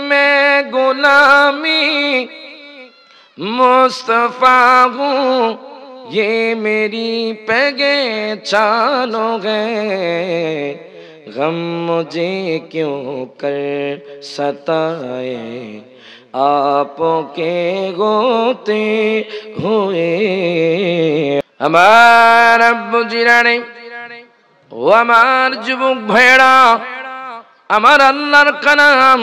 मैं गुलामी मुस्तफा हूँ, ये मेरी पहचानो है। गम मुझे क्यों कर सताए, आपके होते हुए। আমার আব্বু জিরানি ও আমার যুবক ভাইরা, আমার আল্লাহর কালাম,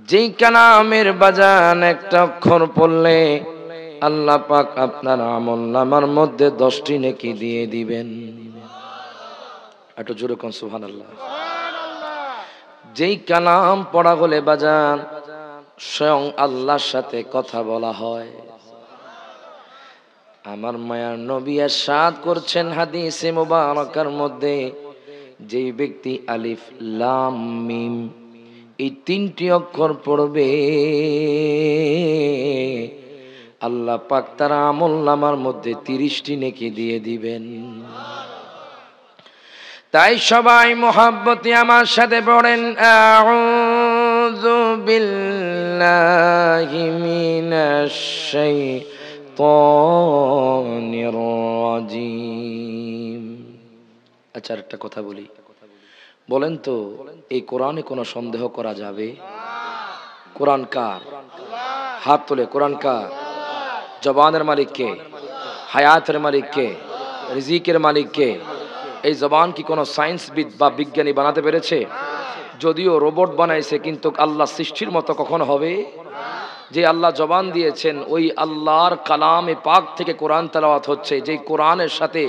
যেই কালামের বাজান একটা অক্ষর পড়লে আল্লাহ পাক আপনার আমলনামার মধ্যে 10টি নেকি দিয়ে দিবেন। একটু জোরে কোন সুবহানাল্লাহ। যেই কালাম পড়া হলে বাজান স্বয়ং আল্লাহর সাথে কথা বলা হয়। আমার মায়ার নবী ইরশাদ করছেন হাদিসে মুবারাকার মধ্যে, যেই ব্যক্তি আলিফ লাম মিম এই 3টি অক্ষর পড়বে আল্লাহ পাক তার আমলনামার মধ্যে 30টি নেকি দিয়ে দিবেন। তাই সবাই মুহাব্বতে আমার সাথে পড়েন, আউযু বিল্লাহি মিনাশ শাইতানির রাজিম। আচ্ছা, একটা কথা বলি, বলেন তো এই কোরআনে কোনো সন্দেহ করা যাবে? কোরআন কার? হাত তোলে। কোরআন কার? জবানের মালিক কে? হায়াতের মালিক কে? রিজিকের মালিক কে? এই জবান কি কোনো সায়েন্সবিদ বা বিজ্ঞানী বানাতে পেরেছে? যদিও রোবট বানাইছে, কিন্তু আল্লাহ সৃষ্টির মতো কখনো হবে? যে আল্লাহ জবান দিয়েছেন ওই আল্লাহর কালামে পাক থেকে কোরআন তেলাওয়াত হচ্ছে, যে কোরআনের সাথে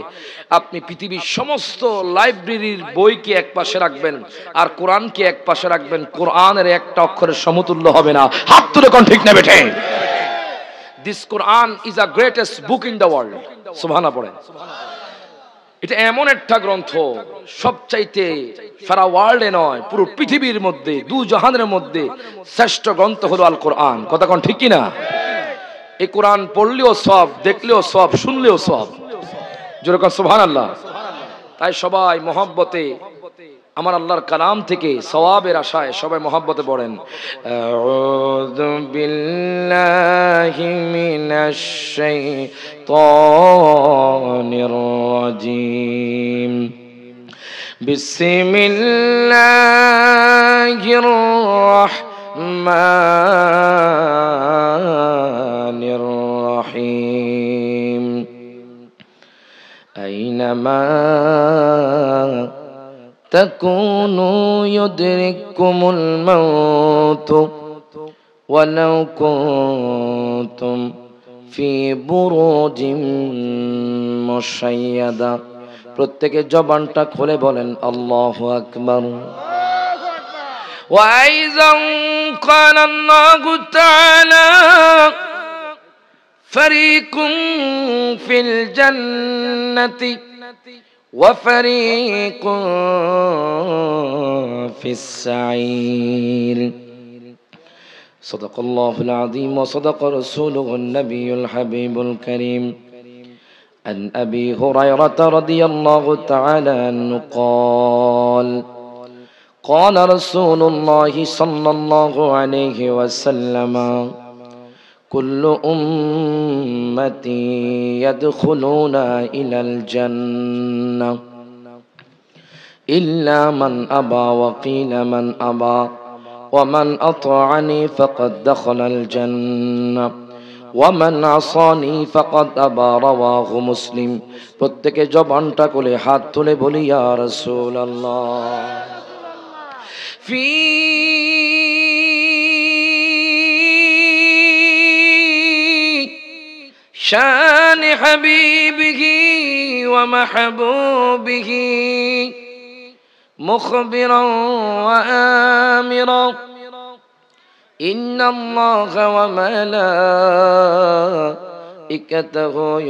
আপনি পৃথিবীর সমস্ত লাইব্রেরির বইকে এক পাশে রাখবেন আর কোরআনকে এক পাশে রাখবেন, কোরআনের একটা অক্ষরের সমতুল্য হবে না। হাত তুলে কোন ঠিক না বেঠে? This Quran is a greatest book in the world. সুবহানাল্লাহ পড়েন। এটা এমন একটা গ্রন্থ, সবচাইতে সারা ওয়ার্ল্ডে নয় পুরো পৃথিবীর মধ্যে, দু জাহানের মধ্যে শ্রেষ্ঠ গ্রন্থ হলো আল কোরআন। কথা কোন ঠিক কিনা? এই কোরআন পড়লেও সব, দেখলেও সব, শুনলেও সব। যেরকম সুবহানাল্লাহ। তাই সবাই মহব্বতে আমার আল্লাহর কালাম থেকে সওয়াবের আশায় সবাই মহব্বতে পড়েন, আউযু বিল্লাহি মিনাশ শাইতানির রাজিম, বিসমিল্লাহির রাহমানির রাহিম। আইনামা تكونوا يدرككم الموت ولو كنتم في بروج مشيدة। প্রত্যেকে জবানটা খুলে বলেন আল্লাহু আকবার। وأيضا قال الله تعالى فريق في الجنة وفريق في السعير। صدق الله العظيم وصدق رسوله النبي الحبيب الكريم. عن أبي هريرة رضي الله تعالى عنه قال قال رسول الله صلى الله عليه وسلم كل أمتي يدخلون إلى الجنة إلا من أبى وقيل من أبى ومن أطاعني فقد دخل الجنة ومن عصاني فقد أبى رواه مسلم। প্রত্যেকে জবানটা খুলে হাত তুলে বলি ইয়া রাসূলুল্লাহ। ফি شان حبيبه ومحبوبه مخبرا وآمرا إن الله وملائكته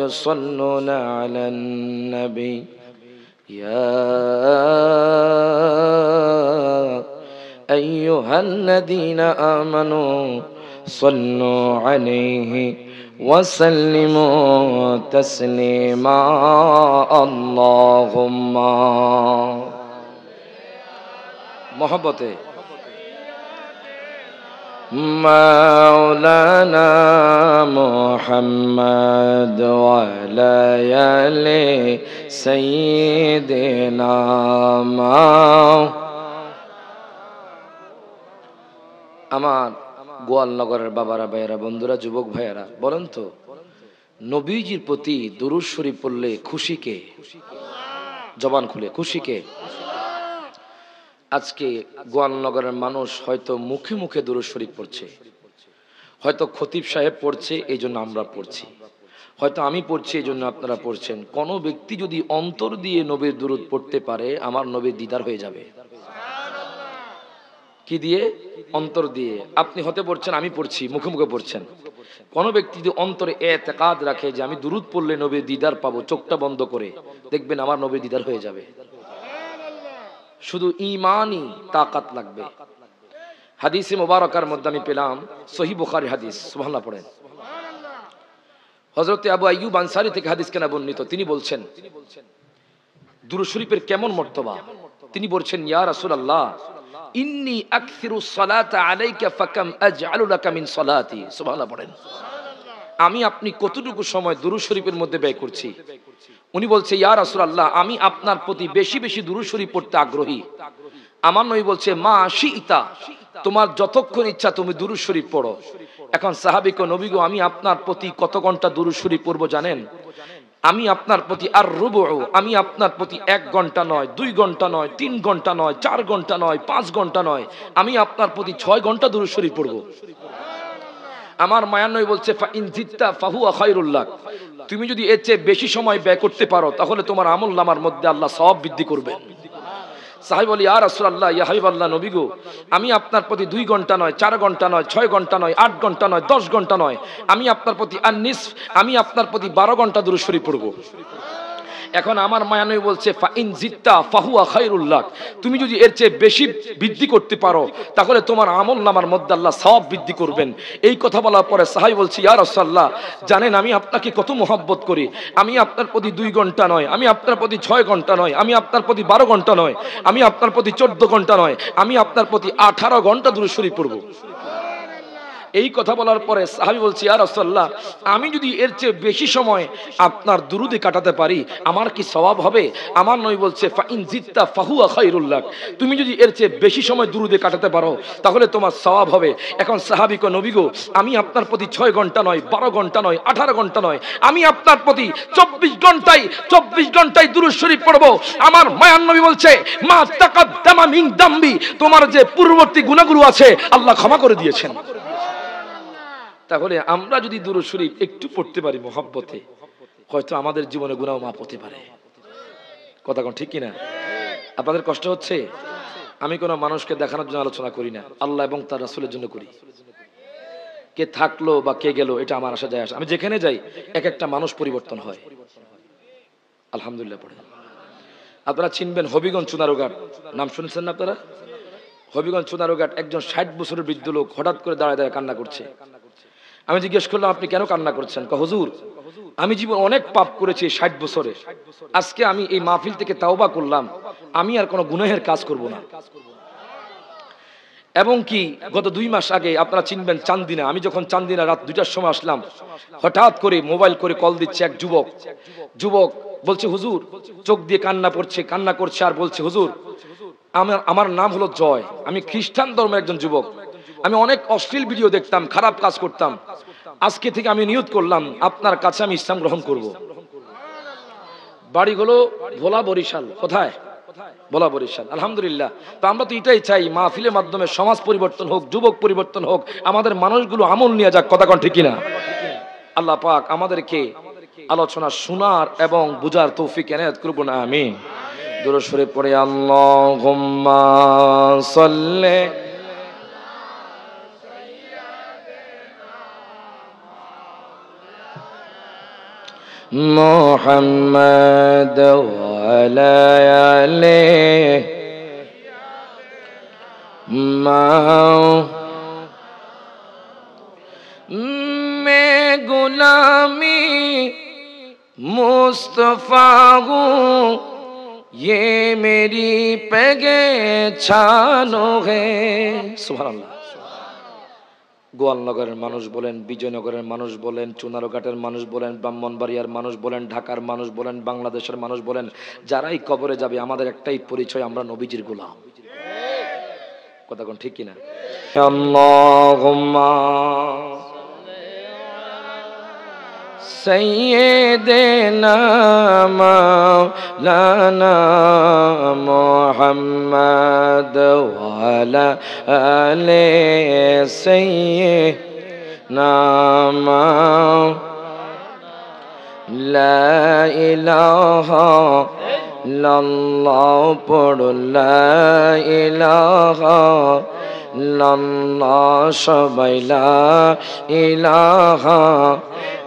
يصلون على النبي يا أيها الذين آمنوا صلوا عليه وسلموا تسليما اللهم محبته مولانا محمد وعلى آل سيدنا আমার গোয়ালনগরের বাবারা ভাইয়েরা বন্ধুরা যুবক ভাইয়েরা বলেন তো নবীজির প্রতি দুরূদ শরীফ পড়লে খুশি কে? জবান খুলে খুশি কে? আজকে গোয়ালনগরের মানুষ হয়তো মুখে মুখে দুরূদ শরীফ পড়ছে, হয়তো খতিব সাহেব পড়ছে এই জন্য আমরা পড়ছি, হয়তো আমি পড়ছি এই জন্য আপনারা পড়ছেন। কোন ব্যক্তি যদি অন্তর দিয়ে নবীর দুরূদ পড়তে পারে আমার নবীর দিদার হয়ে যাবে। কি দিয়ে? অন্তর দিয়ে। আপনি হতে পড়ছেন, আমি পড়ছি, মুখে মুখে পড়ছেন। কোন ব্যক্তি যদি অন্তরে এতেকাদ রাখে যে আমি দুরূদ পড়লে নবীর দিদার পাবো, চোখটা বন্ধ করে দেখবেন আমার নবীর দিদার হয়ে যাবে। শুধু ঈমানই তাকাত লাগবে। হাদিসে মুবারাকার মধ্যে আমি পেলাম, সহিহ বুখারী হাদিস, সুবহানাল্লাহ পড়েন। হযরত আবু আইয়ুব আনসারী থেকে হাদিস কেনা বর্ণিত, তিনি বলছেন দুরূদ শরীফের কেমন মর্তবা। তিনি বলছেন, ইয়া রাসূলুল্লাহ ইন্নী আকসিরু সালাতা আলাইকা ফাকাম আজআলু লাকা মিন সালাতি। সুবহানাল্লাহ পড়েন। আমি আপনি কতটুকু সময় দুরূদ শরীফের মধ্যে ব্যয় করছি? উনি বলছে, ইয়া রাসূলুল্লাহ আমি আপনার প্রতি বেশি বেশি দুরূদ শরীফ পড়তে আগ্রহী। আমার নবী বলছে, মা শিইতা, তোমার যতক্ষণ ইচ্ছা তুমি দুরূদ শরীফ পড়ো। এখন সাহাবী কো, নবী গো আমি আপনার প্রতি কত ঘন্টা দুরূদ শরীফ পড়বো জানেন? আমি আপনার প্রতি আর রুবু, আমি আপনার প্রতি 1 ঘন্টা নয়, 2 ঘন্টা নয়, 3 ঘন্টা নয়, 4 ঘন্টা নয়, 5 ঘন্টা নয়, আমি আপনার প্রতি 6 ঘন্টা দুরূদ শরীফ পড়বো। আমার মায়ার নবী বলছে, ফা ইন জিত্তা ফাহুয়া খায়রুল লাক, তুমি যদি এর চেয়ে বেশি সময় ব্যয় করতে পারো তাহলে তোমার আমলনামার মধ্যে আল্লাহ সওয়াব বৃদ্ধি করবে। সাহাবী বলি, ইয়া রাসূলুল্লাহ, ইয়া হাবিবাল্লাহ, নবী গো আমি আপনার প্রতি 2 ঘন্টা নয়, 4 ঘন্টা নয়, 6 ঘন্টা নয়, 8 ঘন্টা নয়, 10 ঘন্টা নয়, আমি আপনার প্রতি আন-নিসফ, আমি আপনার প্রতি 12 ঘন্টা দুরূদ শরীফ পড়বো। এখন আমার মায়া নবী বলছে, ফা ইন জিত্তা ফাহুয়া খায়রুল লাক, তুমি যদি এর চেয়ে বেশি বৃদ্ধি করতে পারো তাহলে তোমার আমলনামার মধ্যে আল্লাহ সওয়াব বৃদ্ধি করবেন। এই কথা বলার পরে সাহাবী বলছে, ইয়া রাসূলুল্লাহ জানেন আমি আপনাকে কত মহব্বত করি, আমি আপনার প্রতি 2 ঘন্টা নয়, আমি আপনার প্রতি 6 ঘন্টা নয়, আমি আপনার প্রতি 12 ঘন্টা নয়, আমি আপনার প্রতি 14 ঘন্টা নয়, আমি আপনার প্রতি 18 ঘন্টা দুরূদ শরীফ পড়ব। এই কথা বলার পরে সাহাবী বলছে, ইয়া রাসূলুল্লাহ আমি যদি এর চেয়ে বেশি সময় আপনার দুরুদে কাটাতে পারি আমার কি সওয়াব হবে? আমার নবী বলছে, ফা ইন জিত্তা ফাহুয়া খায়রুল লাক, তুমি যদি এর চেয়ে বেশি সময় দুরুদে কাটাতে পারো তাহলে তোমার সওয়াব হবে। এখন সাহাবী কয়, নবী গো আমি আপনার প্রতি 6 ঘন্টা নয়, 12 ঘন্টা নয়, 18 ঘন্টা নয়, আমি আপনার প্রতি 24 ঘন্টায় দুরূদ শরীফ পড়ব। আমার মায়ার নবী বলছে, মা তাকাদ্দামা মিন দামবি, তোমার যে পূর্ববর্তী গুনাহগুলো আছে আল্লাহ ক্ষমা করে দিয়েছেন। তাহলে আমরা যদি দুরূদ শরীফ একটু পড়তে পারি মহব্বতে, হয়তো আমাদের জীবনে গুনাহ মাফ হতে পারে। কথা কোন ঠিক কিনা? আপনাদের কষ্ট হচ্ছে? আমি কোনো মানুষকে দেখানোর জন্য আলোচনা করি না, আল্লাহ এবং তার রাসূলের জন্য করি। কে থাকলো বা কে গেল এটা আমার আসা যায় আসে, আমি যেখানে যাই এক একটা মানুষ পরিবর্তন হয়, আলহামদুলিল্লাহ পড়ে। আপনারা চিনবেন হবিগঞ্জ চুনারুঘাট, নাম শুনেছেন না আপনারা? হবিগঞ্জ চুনারুঘাট একজন 60 বছরের বৃদ্ধ লোক হঠাৎ করে দাঁড়ায় দাঁড়ায় কান্না করছে। আমি জিজ্ঞেস করলাম, আপনি কেন কান্না করছেন? হুজুর আমি জীবন অনেক পাপ করেছি 60 বছরে, আজকে আমি এই মাহফিল থেকে তাওবা করলাম, আমি আর কোনো গুনাহের কাজ করব না। এবং কি গত 2 মাস আগে আপনারা চিনবেন চান্দিনা, আমি যখন চান্দিনা রাত 2টার সময় আসলাম, হঠাৎ করে মোবাইল করে কল দিচ্ছে এক যুবক বলছে, হুজুর চোখ দিয়ে কান্না করছে আর বলছে, হুজুর আমার নাম হলো জয়, আমি খ্রিস্টান ধর্মের একজন যুবক, আমি অনেক অশ্লীল ভিডিও দেখতাম, খারাপ কাজ করতাম, আজকে থেকে আমি নিয়ত করলাম আপনার কাছে আমি ইসলাম গ্রহণ করব। বাড়ি হলো ভোলা বরিশাল। কোথায়? ভোলা বরিশাল। আলহামদুলিল্লাহ। তো আমরা তো এটাই চাই মাহফিলের মাধ্যমে সমাজ পরিবর্তন হোক, যুবক পরিবর্তন হোক, আমাদের মানুষগুলো আমল নিয়ে যাক। কথা কোন ঠিক কিনা? আল্লাহ পাক আমাদেরকে আলোচনা শোনার এবং বুঝার তৌফিক এনায়েত করুন, আমিন। দুরূদ শরীফ পড়ে আল্লাহুম্মা সাল্লি মুহাম্মাদ ওয়া আলা আলিহি मैं गुलामी मुस्तफा हूँ, ये मेरी पहचान है। सुभान अल्लाह। গোয়ালনগরের মানুষ বলেন, বিজয়নগরের মানুষ বলেন, চুনারঘাটের মানুষ বলেন, ব্রাহ্মণবাড়িয়ার মানুষ বলেন, ঢাকার মানুষ বলেন, বাংলাদেশের মানুষ বলেন, যারাই কবরে যাবে আমাদের একটাই পরিচয়, আমরা নবীজির গোলাম। কথা কোন ঠিক কিনা? আল্লাহুম্মা সাইয়্যিদিনা মাওলানা মুহাম্মদ ওয়া আলা আলি সাইয়্যিদিনা লা ইলাহা ইল্লাল্লাহ পড়ো, লা ইলাহা ইল্লাল্লাহ সবাই, লা ইলাহা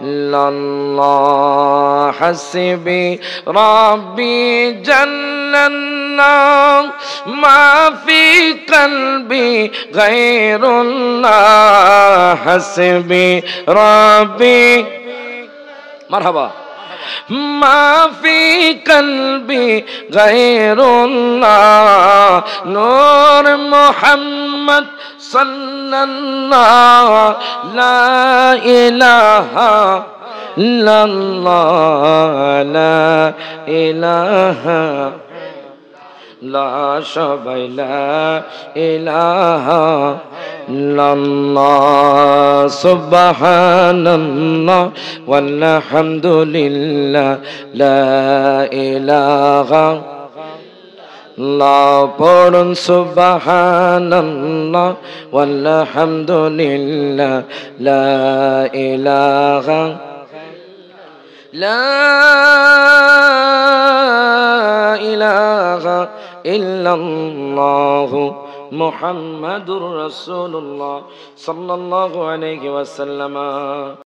ইল্লাল্লাহ। হাসবি রাব্বি জাল্লাল্লাহ মা ফি কলবি গায়রুল্লাহ। হাসবি রাব্বি মারহাবা মা ফি কলবি গায়রুল্লাহ। নূর মুহাম্মদ সাল্লাল্লাহ, লা ইলাহা ইল্লাল্লাহ, লা ইলাহা লা সবাই, লা ইলাহা ইল্লাল্লাহ। সুবহানাল্লাহ ওয়ালহামদুলিল্লাহ, লা ইলাহা ইল্লাল্লাহ পড়ুন, সুবহানাল্লাহ ওয়ালহামদুলিল্লাহ, লা ইলাহা লা ইলাহা ইল্লাল্লাহু মুহাম্মাদুর রাসূলুল্লাহ সাল্লাল্লাহু আলাইহি ওয়াসাল্লাম।